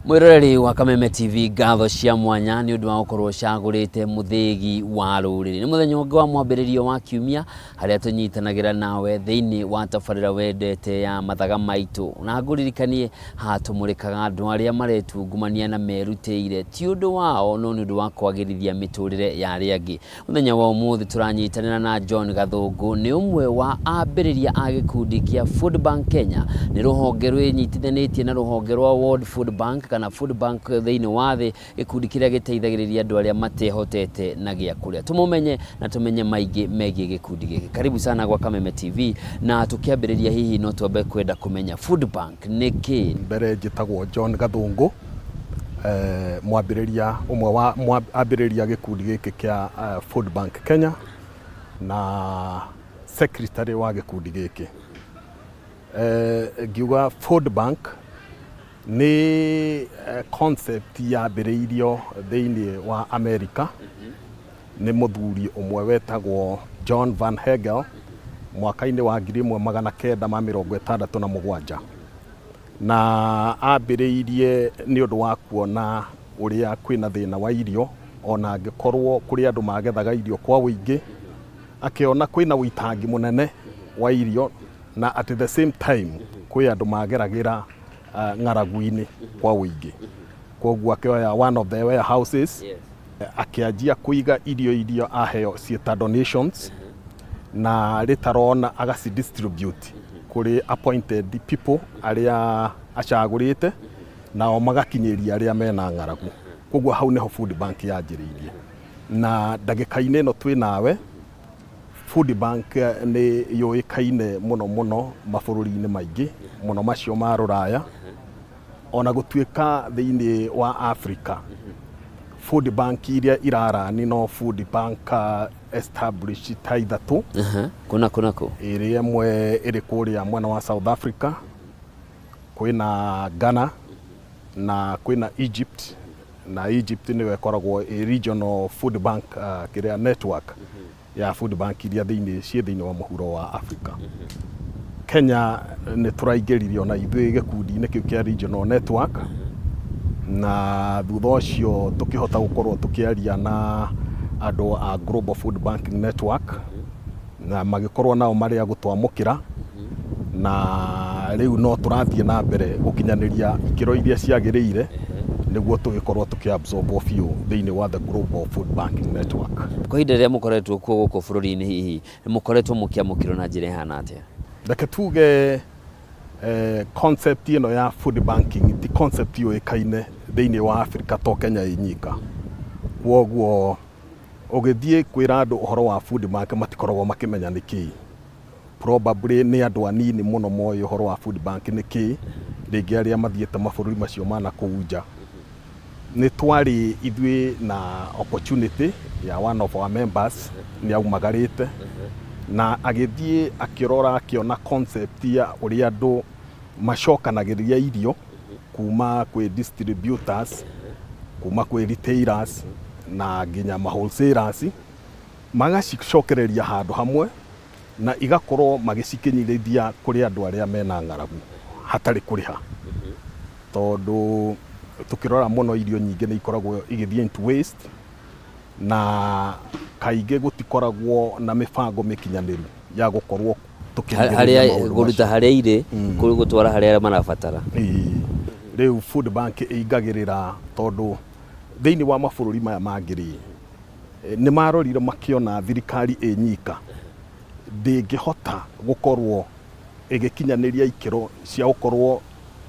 Mwiroreri wa Kameme TV gatho cia mwanya ni undu wa gukorwo cagurite muthigi wa ruriri ni muthenya ungi wa mwambiririo wa kiumia haria tunyitanagira nawe thiini wa tabarira wendete ya mathaga maitu na nguririkanie ha tumurikaga andu aria maretungumania na merutĩire ti undu wao no ni undu wa kwagirithia miturire ya aria angi. Muthenya wa umuthi turanyitanira na John Gathungu ni umwe wa ambiriria a gikundi kia Food Bank Kenya ni ruhonge rwinyitithanitie na ruhonge rwa World Food Bank kana Food Bank thiini wa thi gikundi kiria giteithagiriria andu aria matehotete na gia kuria. Tumumenye na tumenye maigi megie gikundi giki. Karibu sana kwa Kameme TV na tukiambiriria hihi no twambe kwenda kumenya Food Bank niki. Mbere njitagwo John Gathungu mwambiriria umwe wa mwambiriria gikundi giki kia Food Bank Kenya na secretary wa gikundi giki. Ngiuga Food Bank ni concept ya bireirio thiini wa America ni muthuri umwe wetagwo John Van Hegel mwaka-ini wa 1967 na ambireirie ni undu wa kuona uria kwina thina wa irio ona angikorwo kuri andu magethaga irio kwa wingi akiona kwina witangi munene wa irio na at the same time kwi andu mageragira ng'aragu-ini kwa wingi. Koguo akioya one of the warehouses akianjia kuiga irio aheo cieta donations na ritarona agasi distribute kuri appointed people aria acagurite nao magakinyiria aria mena ng'aragu. Koguo hau neho Food Bank yanjiriirie na ndagika-ini no twi nawe. Food Bank ni yuikaine muno mabururi-ini maingi muno macio ma Ruraya ona gutuika thiini wa Africa. Food Bank iria irara ni no Food Bank established ta ithatu. Kunako iria imwe iri kuria mwena wa South Africa, kwina Ghana na kwina Egypt, na Egypt niwe koragwo a regional Food Bank kiria network ya Food Bank iria thiini wa muhuro wa Africa. Kenya ni turaingiririo na ithui gikundi-ini kiu kia regional network na thutha ucio tukihota gukorwo tukiaria na andu a Global Food Banking Network na magikorwo nao maria gutwamukira na riu no turathie na mbere gukinyaniria ikiro iria ciagiriire niguo tugikorwo tukiabsorb few thiini wa the Global Food Banking Network. Kwa ihinda ria mukoretwo kuo guko bururi-ini hihi ni mukoretwo mukiamukirwo na njira ihana atia? Reke tuge concept ino ya food banking ti concept yuikaine thiini wa Africa to Kenya inyika. Woguo ugithie kwira andu uhoro wa Food Bank matikoragwo makimenya niki. Probably ni andu anini muno moy uhoro wa Food Bank niki ringi aria mathiete mabururi macio mana kuunja. Ni twari ithui na opportunity ya one of our members ni aumagarite na agithie akirora akiona concept ya uria andu macokanagiria irio kuma kwi distributors, kuma kwi retailers na nginya ma wholesalers magacicokereria handu hamwe na igakorwo magicikinyirithia kuri andu aria mena ng'aragu hatari kuriha. Tondu tukirora muno irio nyingi ni ikoragwo igithie into waste na kaige gutikoragwo na mibango mikinyaniru ya gukorwo haria guruta haria ire kuri gutwara haria marabatara. Riu Food Bank igagirira tondu thiini wa mabururi maya mangiri ni marorire makiona thirikari inyika ndingihota gukorwo igikinyaniria ikiro cia gukorwo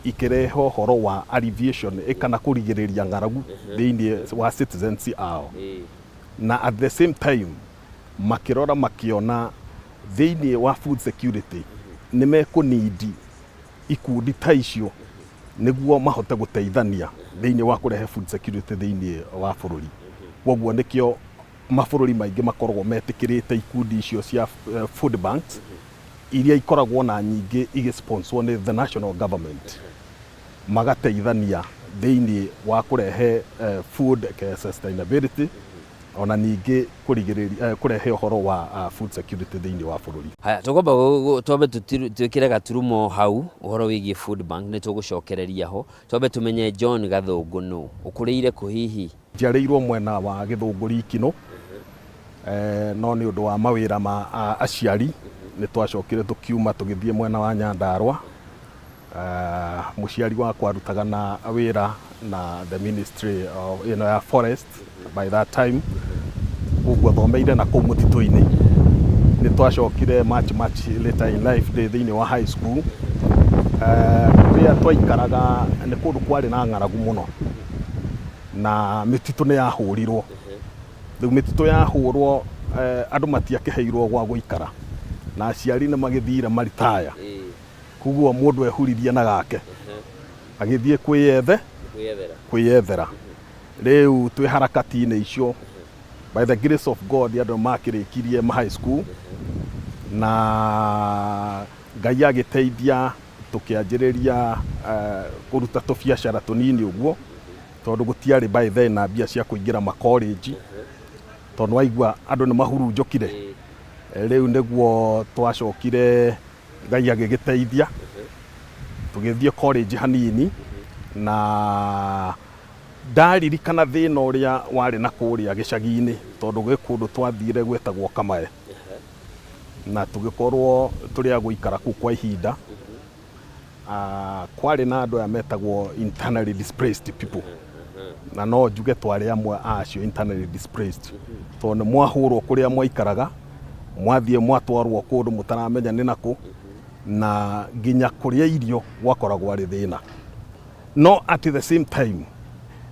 ikireho horo wa alleviation ikana kurigiriria ng'aragu thiini wa citizens ao. Na at the same time makirora makiona thiini wa food security ni mekunidi ikundi ta icio niguo mahote guteithania thiini wa kurehe food security thiini wa bururi. Woguo nikio mabururi maingi makoragwo metikirite ikundi icio cia food banks iria ikoragwo na nyingĩ igĩsponsor nĩ the national government magateithania thĩinĩ wa kũrehe food sustainability ona ningĩ kũrehe ũhoro wa food security thĩinĩ wa bũrũri. Haya tũkwamba twambe twĩkĩre gaturumo hau ũhoro wĩgiĩ food bank nĩ tũgũcokereria ho twambe tũmenye John Gathũngũ nũ ũkũrĩire kũ hihi? Njiarĩirwo mwena wa Gĩthũngũri Kinũ no nĩ ũndũ wa mawĩra ma aciari nĩ twacokire tũkiuma tũgĩthiĩ mwena wa Nyandarua. Mũciari wakwa arutaga na wĩra na the ministry of ya forest by that time, ũguo thomeire na kũu mũtitũ-inĩ. Nĩ twacokire much later in life thĩinĩ wa high school. Kũrĩa twaikaraga nĩ kũndũ kwarĩ na ng'aragu mũno na mĩtitũ nĩ yahũrirwo. Rĩu mĩtitũ yahũrwo andũ matiakĩheirwo gwa gũikara na aciari nĩ magĩthire maritaya. Koguo mũndũ ehuririe na gake agĩthiĩ kwĩyethera. Rĩu twĩ harakati-inĩ icio by the grace of God andũ makĩrĩkirie high school na Ngai agĩteithia tũkĩanjĩrĩria kũruta tũbiacara tũnini ũguo tondũ gũtiarĩ by then na mbia cia kũingĩra makollege tondũ waigua andũ nĩ mahurunjũkire. Rĩu nĩguo twacokire Ngai agĩgĩteithia tũgĩthiĩ college hanini na ndaririkana thĩna ũrĩa warĩ na kũrĩa gĩcagi-inĩ tondũ gwĩ kũndũ twathire gwĩtagwo Kamae na tũgĩkorwo tũrĩ a gũikara kũu kwa ihinda. Kwarĩ na andũ aya metagwo internally displaced people na no njuge twarĩ amwe acio internally displaced tondũ nĩ mwahũrwo kũrĩa mwaikaraga mwathiĩ mwatwarwo kũndũ mũtaramenya nĩ nakũ na nginya kũrĩa irio gwakoragwo arĩ thĩna. No at the same time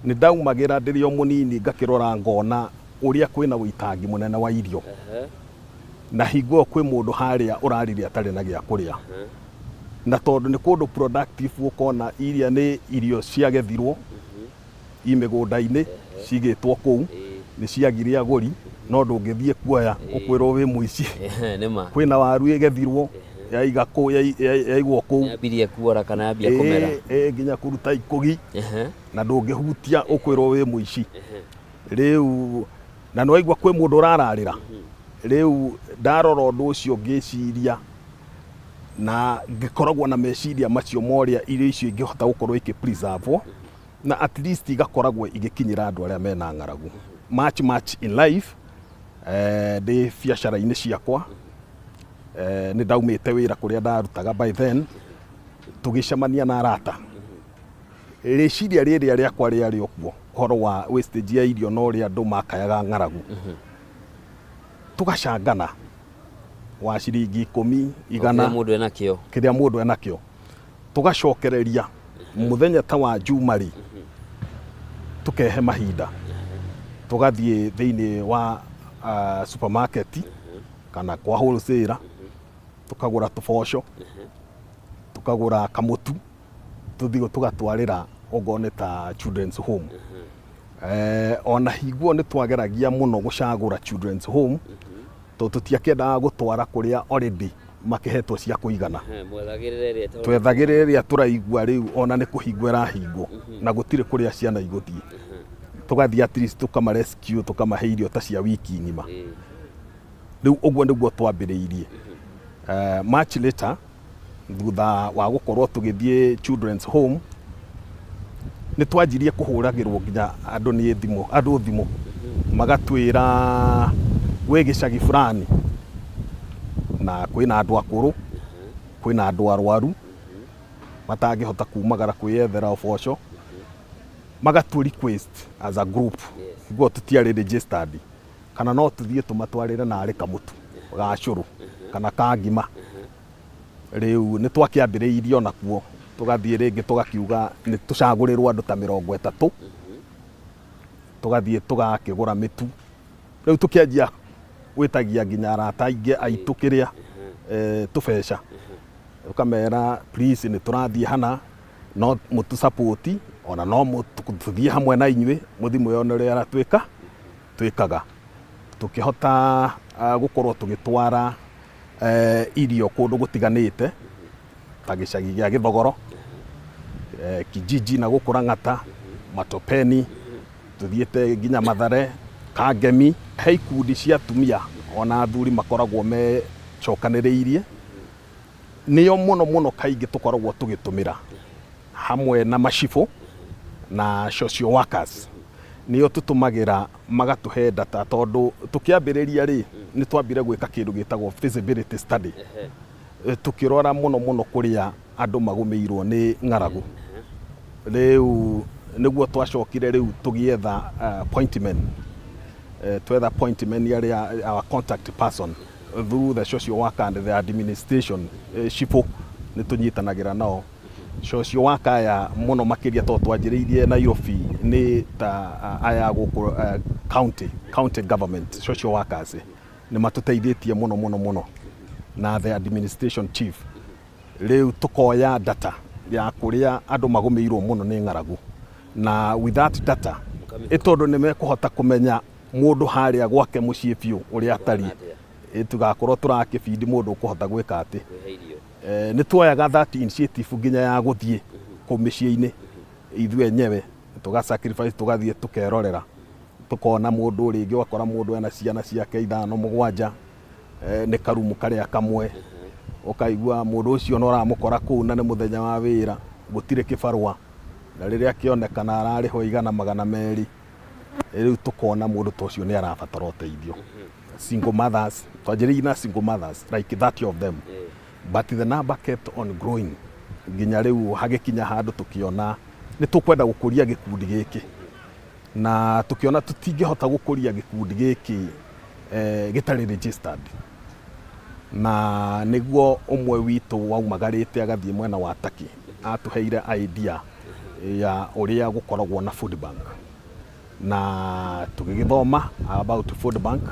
nĩ ndaumagĩra ndĩrĩ o mũnini ngakĩrora ngona ũrĩa kwĩna wĩitangi mũnene wa irio na hingo kwĩ mũndũ harĩa ũrarire atarĩ na gĩa kũrĩa na tondũ nĩ kũndũ productive ũkona iria nĩ irio ciagethirwo imĩgũnda-inĩ cigĩtwo kũu nĩ ciagire agũri no ndũngĩthiĩ kuoya ũkwĩrwo wĩ mũici. Kwĩna waru ĩgethirwo yaigwo kũu yambirie kuora kana yambia kũmera nginya kũruta ikugi na ndũngĩhutia ũkwĩrwo wĩ mũici. Rĩu na nĩ waigua kwĩ mũndũ ũrararĩra. Rĩu ndarora ũndũ ũcio ngĩciria na ngĩkoragwo na meciria macio morĩa irio icio ingĩhota gũkorwo ikĩ-preserve na at least igakoragwo igĩkinyĩra andũ arĩa mena ng'aragu. Much in life ndĩ biacara-inĩ ciakwa nĩ ndaumĩte wĩra kũrĩa ndarutaga by then tũgĩcemania na arata. Rĩciria rĩrĩa rĩakwa rĩarĩ okuo ũhoro wa wastage ya irio no ũrĩa andũ makayaga ng'aragu. Tũgacangana wa ciringi 10 100 kĩrĩa mũndũ enakĩo tũgacokereria mũthenya ta wa Juma-rĩ tũkehe mahinda tũgathiĩ thĩinĩ wa supermarket kana kwa wholesale tukagũra tũboco tukagũra kamũtu tuthiĩ tugatwarĩra ogone ta children's home. Ona higuo nĩ twageragia mũno gũcagũra children's home tondũ tũtiakĩendaga gũtwara kũrĩa already makĩhetwo cia kũigana. Twethagĩrĩre rĩrĩa tũraigua rĩu ona nĩ kũhingwo ĩrahingwo na gũtirĩ kũrĩa ciana igũthiĩ. Tũgathiĩ at least tũkamarescue tũkamahe irio ta cia wiki ng'ima. Rĩu ũguo nĩguo twambĩrĩirie. Much later thutha wa gũkorwo tũgĩthiĩ children's home nĩ twanjirie kũhũragĩrwo nginya andũ thimũ magatwĩra gwĩ gĩcagi fulani na kwĩna andũ akũrũ kwĩna andũ arwaru matangĩhota kumagara kwĩyethera ũboco magatũ request as a group iguo tũtiarĩ registered kana no tũthiĩ tũmatwarĩre narĩ kamũtu gacũrũ kana ka ngima. Rĩu nĩ twakĩambĩrĩirio nakuo tũgathiĩ rĩngĩ tũgakiuga nĩ tũcagũrĩrwo andũ ta 30 tũgathiĩ tũgakĩgũra mĩtu. Rĩu tũkĩanjia gwĩtagia nginya arata aingĩ aitũ kĩrĩa tũbeca ũkamera please nĩ tũrathiĩ hana no mũtu support ona no tũthiĩ hamwe na inyuĩ mũthi mwĩonere twĩkaga tũkĩhota gũkorwo tũgĩtwara irio kundu gutiganite ta gicagi gia Githogoro, Kijiji na gukura Ng'ata, Matopeni, tuthiete nginya Mathare, Kangemi. He ikundi cia atumia ona athuri makoragwo me cokanĩrĩirie, nĩo mũno kaingĩ tũkoragwo tũgĩtũmĩra hamwe na macibũ na social workers, nĩo tũtũmagĩra magatuhe data, tondũ tũkĩambĩrĩria rĩ nĩ twambire gwĩka kĩndũ gĩtagwo feasibility study, tukirora mũno kũrĩa andũ magũmĩirwo nĩ ng'aragu. Rĩu nĩguo twacokire rĩu tũgĩetha appointment, twetha appointment ya our contact person through the social worker and the administration. Cibũ nĩ tũnyitanagĩra nao. Social worker ya mũno makĩria tondũ twanjĩrĩirie Nairobi nĩ ta aya gũkũ county government social workers nĩ matũteithĩtie mũno na the administration chief. Rĩu tukoya data ya kũrĩa andũ magũmĩirwo mũno nĩ ng'aragu, na with that data tondũ nĩ mekũhota kũmenya mũndũ harĩa gwake mũciĩ biũ ũrĩa atariĩ, tugakorwo tũrakĩbindi mũndũ ũkũhota gwĩka atĩ. Nĩ tuoyaga that initiative nginya ya gũthiĩ kũu mĩciĩ-inĩ ithuĩ enyewe, tugasacrifice tugathiĩ tukerorera, tukona mũndũ rĩngĩ wakora mũndũ ena ciana ciake 5 7, nĩ karumu karĩa kamwe, ukaigua mũndũ ũcio no ramũkora kũu na nĩ mũthenya wa wĩra, gũtirĩ kĩbarũa, na rĩrĩa kĩonekana ararĩho 100-200, rĩu tukona mũndũ ta ũcio nĩ arabatara ũteithio. Single mothers, twanjĩrĩirie na single mothers like 30 of them, but the number kept on growing nginya rĩu hagĩkinya handũ tukiona nĩ tukwenda gũkũria gĩkundi gĩkĩ, na tukiona tutingĩhota gũkũria gĩkundi gĩkĩ gĩtarĩ registered, na nĩguo ũmwe witũ waumagarĩte agathiĩ mwena wa Turkey atuheire idea ya ũrĩa gũkoragwo na food bank, na tũgĩgĩthoma about food bank,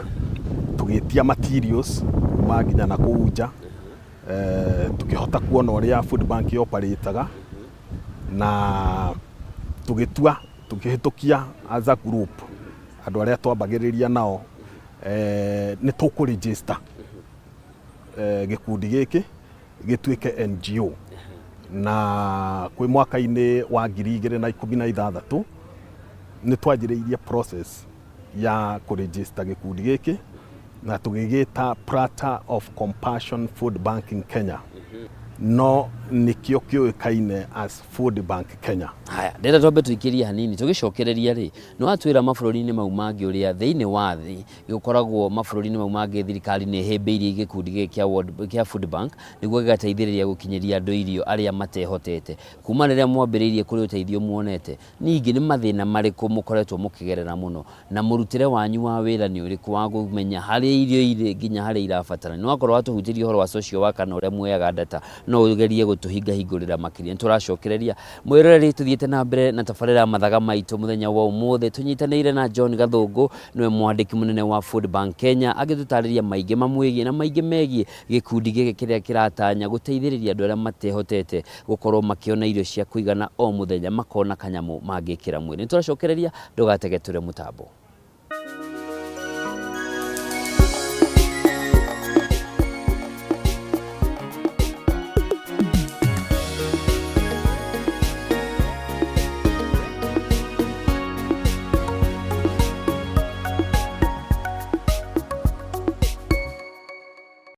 tũgĩtia materials kuma nginya na kũu nja, tukihota kuona ũrĩa food bank operateaga, na tũgĩtua tũkĩhĩtũkia as a group andũ arĩa twambagĩrĩria nao nĩ tũkũregister gĩkundi gĩkĩ gĩtuĩke NGO, na kwĩ mwaka-inĩ wa 2016 nĩ twanjĩrĩirie process ya kũregister gĩkundi gĩkĩ na tũgĩgĩta Platter of Compassion Food Bank in Kenya, no nikio kĩũĩkaine as Food Bank Kenya. Haya, ndĩrenda twambe tũikĩrie hanini tũgĩcokereria rĩ, nĩ watwĩra mabũrũri-inĩ mau mangĩ ũrĩa thĩinĩ wa thĩ gĩkoragwo mabũrũri-inĩ mau mangĩ thirikari nĩ hĩmbĩirie gĩkundi gĩkĩ kĩa Food Bank nĩguo gĩgateithĩrĩria gũkinyĩria andũ irio arĩa matehotete. Kuma rĩrĩa mwambĩrĩirie kũrĩ ũteithio muonete, ningĩ nĩ mathĩna marĩkũ mũkoretwo mũkĩgerera mũno, na mũrutĩre wanyu wa wĩra nĩ ũrĩkũ wa kũmenya harĩa irio irĩ nginya harĩa irabatara? Nĩ wakorwo watũhutĩrie ũhoro wa social worker na ũrĩa muoyaga data, no ũgerie gũtũhingahingũrĩra makĩria. Tũracokereria mwĩroreri, tuthiĩte na mbere na tabarĩra mathaga maitũ mũthenya wa ũmũthĩ. Tũnyitanĩire na John Gathũngũ, nĩwe mwandĩki mũnene wa Food Bank Kenya, agĩtũtarĩria maingĩ mamwĩgiĩ na maingĩ megiĩ gĩkundi gĩkĩ kĩrĩa kĩratanya gũteithĩrĩria andũ arĩa matehotete gũkorwo makĩona irio cia kũigana o mũthenya, makona kanyamũ mangĩkĩra mwĩrĩ. Nĩ tũracokereria, ndũgatege tũre mũtambo.